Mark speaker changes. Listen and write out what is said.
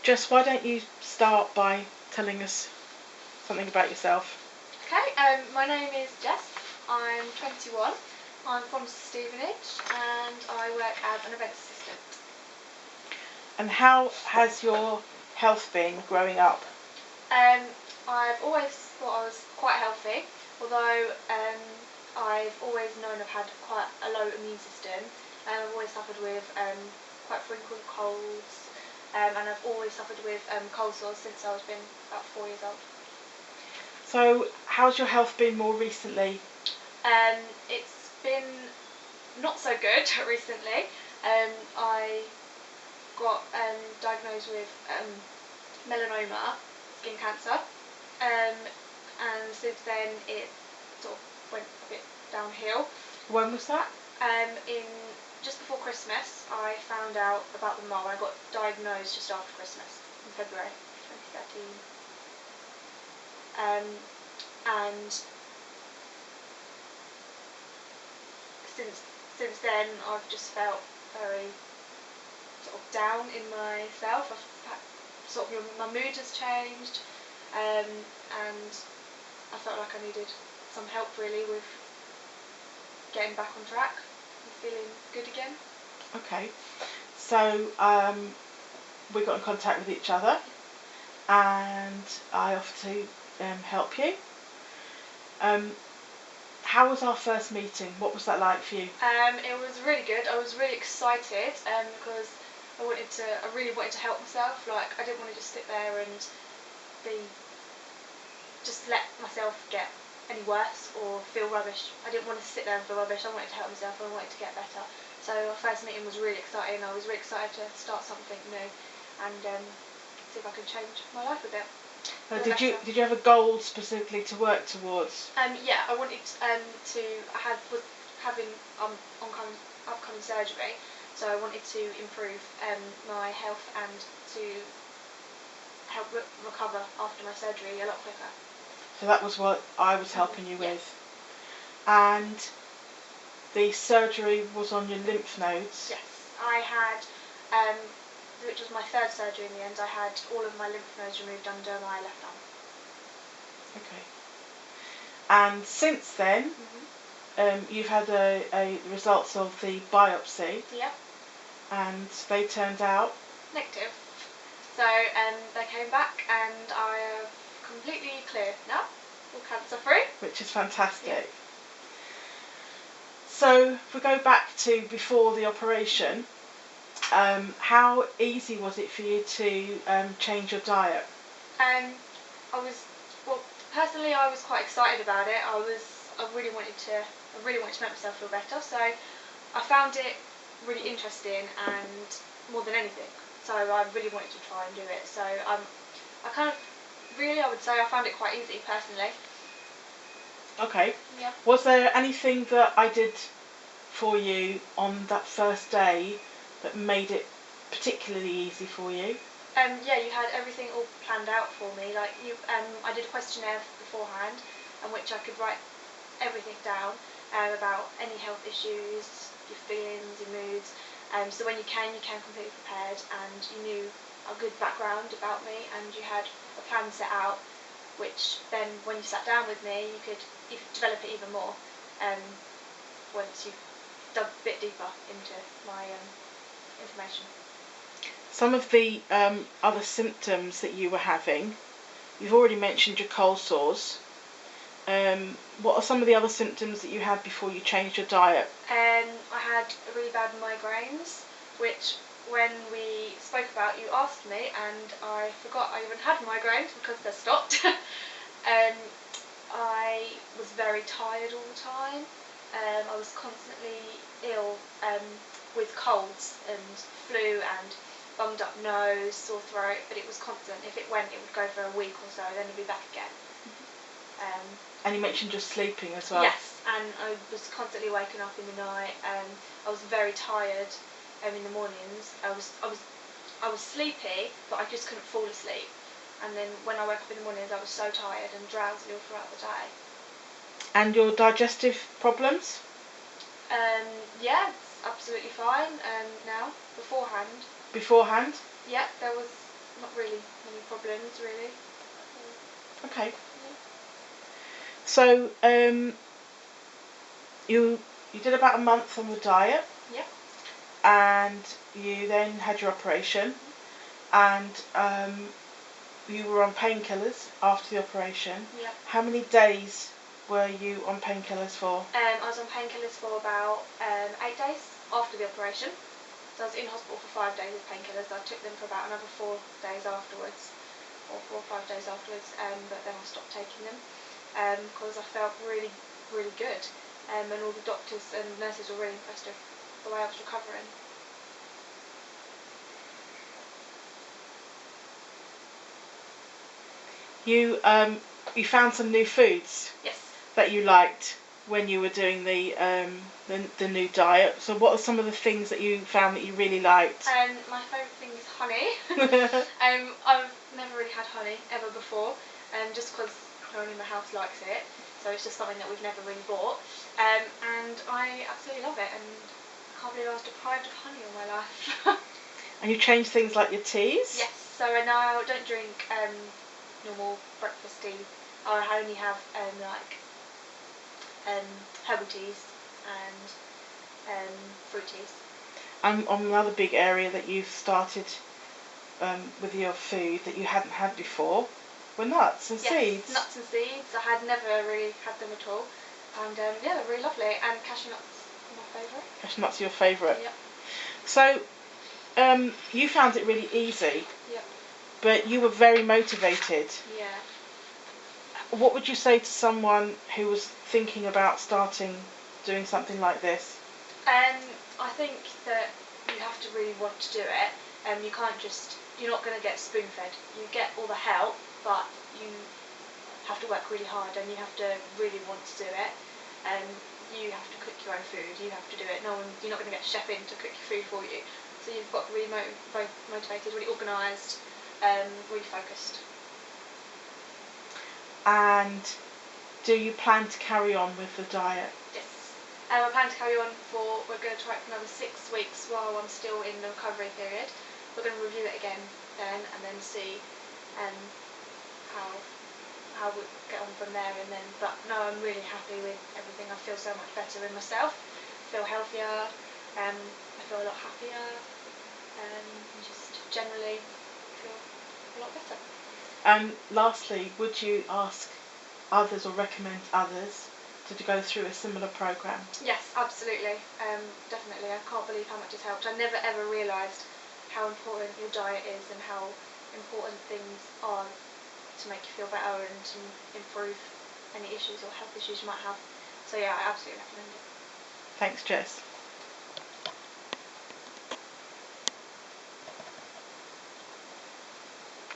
Speaker 1: Jess, why don't you start by telling us something about yourself?
Speaker 2: Okay, my name is Jess. I'm 21. I'm from Stevenage and I work as an events assistant.
Speaker 1: And how has your health been growing up?
Speaker 2: I've always thought I was quite healthy, although I've always known I've had quite a low immune system. I've always suffered with quite frequent colds, and I've always suffered with cold sores since I was been about 4 years old.
Speaker 1: So, how's your health been more recently?
Speaker 2: It's been not so good recently. I got diagnosed with melanoma, skin cancer, and since then it sort of went a bit downhill.
Speaker 1: When was that?
Speaker 2: In just before Christmas, I found out about the mole. I got diagnosed just after Christmas in February 2013, and since then I've just felt very sort of down in myself. My mood has changed, and I felt like I needed some help really with getting back on track and feeling good again.
Speaker 1: Okay, so we got in contact with each other, and I offered to help you. How was our first meeting? What was that like for you?
Speaker 2: It was really good. I was really excited because I really wanted to help myself. Like, I didn't want to just sit there and let myself get any worse or feel rubbish. I didn't want to sit there and feel rubbish. I wanted to help myself. I wanted to get better. So our first meeting was really exciting. I was really excited to start something new and see if I could change my life a bit.
Speaker 1: Did you have a goal specifically to work towards?
Speaker 2: Yeah, I wanted I was having upcoming surgery, so I wanted to improve my health and to help recover after my surgery a lot quicker.
Speaker 1: So that was what I was helping you with.
Speaker 2: Yes.
Speaker 1: And the surgery was on your lymph nodes?
Speaker 2: Yes, I had, which was my third surgery in the end, I had all of my lymph nodes removed under my left arm.
Speaker 1: Okay. And since then, you've had a results of the biopsy.
Speaker 2: Yep.
Speaker 1: And they turned out?
Speaker 2: Negative. So they came back and I am completely clear now, all cancer free.
Speaker 1: Which is fantastic.
Speaker 2: Yep.
Speaker 1: So if we go back to before the operation, how easy was it for you to change your diet?
Speaker 2: Personally I was quite excited about it. I really wanted to make myself feel better, so I found it really interesting and more than anything. So I really wanted to try and do it. So I would say I found it quite easy personally.
Speaker 1: Okay.
Speaker 2: Yeah.
Speaker 1: Was there anything that I did for you on that first day that made it particularly easy for you?
Speaker 2: Yeah, you had everything all planned out for me. Like I did a questionnaire beforehand, in which I could write everything down about any health issues, your feelings, your moods. So when you came completely prepared, and you knew a good background about me, and you had a plan set out, which then when you sat down with me, you could develop it even more once you dug a bit deeper into my information.
Speaker 1: Some of the other symptoms that you were having, you've already mentioned your cold sores. What are some of the other symptoms that you had before you changed your diet?
Speaker 2: I had really bad migraines, which when we spoke about, you asked me, and I forgot I even had migraines because they stopped. I was very tired all the time. I was constantly ill with colds and flu and bunged up nose, sore throat, but it was constant. If it went, it would go for a week or so, then it'd be back again.
Speaker 1: And you mentioned just sleeping as well.
Speaker 2: Yes, and I was constantly waking up in the night. I was very tired in the mornings. I was sleepy, but I just couldn't fall asleep. And then when I woke up in the mornings, I was so tired and drowsy all throughout the day.
Speaker 1: And your digestive problems?
Speaker 2: Yeah, it's absolutely fine now. Beforehand?
Speaker 1: Beforehand?
Speaker 2: Yeah, there was not really any problems really.
Speaker 1: Okay.
Speaker 2: Yeah.
Speaker 1: So you did about a month on the diet.
Speaker 2: Yeah.
Speaker 1: And you then had your operation, and you were on painkillers after the operation.
Speaker 2: Yeah.
Speaker 1: How many days were you on painkillers for?
Speaker 2: I was on painkillers for about 8 days after the operation. So I was in hospital for 5 days with painkillers. I took them for about another 4 days afterwards, or 4 or 5 days afterwards, but then I stopped taking them because I felt really, really good. And all the doctors and nurses were really impressed with the way I was recovering.
Speaker 1: You found some new foods
Speaker 2: Yes.
Speaker 1: that you liked when you were doing the new diet. So what are some of the things that you found that you really liked?
Speaker 2: My favourite thing is honey. I've never really had honey ever before, just because no one in the house likes it. So it's just something that we've never really bought. And I absolutely love it, and I can't believe I was deprived of honey all my life.
Speaker 1: And you changed things like your teas?
Speaker 2: Yes, so I now don't drink normal breakfast tea. I only have herbal teas and fruit teas.
Speaker 1: And on another big area that you've started with your food that you hadn't had before were nuts and seeds.
Speaker 2: Nuts and seeds. I had never really had them at all. And yeah, they're really lovely. And cashew nuts are my favourite.
Speaker 1: Cashew nuts are your favourite?
Speaker 2: Yep.
Speaker 1: So you found it really easy.
Speaker 2: Yep.
Speaker 1: But you were very motivated.
Speaker 2: Yeah.
Speaker 1: What would you say to someone who was thinking about doing something like this?
Speaker 2: I think that you have to really want to do it. You can't you're not going to get spoon-fed. You get all the help, but you have to work really hard and you have to really want to do it. You have to cook your own food. You have to do it. You're not going to get a chef in to cook your food for you. So you've got to be really motivated, really organised, really focused.
Speaker 1: And do you plan to carry on with the diet?
Speaker 2: Yes. I plan to carry on we're going to try it for another 6 weeks while I'm still in the recovery period. We're going to review it again then and then see how we get on from there. But no, I'm really happy with everything. I feel so much better in myself. I feel healthier. I feel a lot happier. And just generally feel a lot better.
Speaker 1: And lastly, would you ask others or recommend others to go through a similar program?
Speaker 2: Yes, absolutely. Definitely. I can't believe how much it's helped. I never ever realised how important your diet is and how important things are to make you feel better and to improve any issues or health issues you might have. So yeah, I absolutely recommend it.
Speaker 1: Thanks, Jess.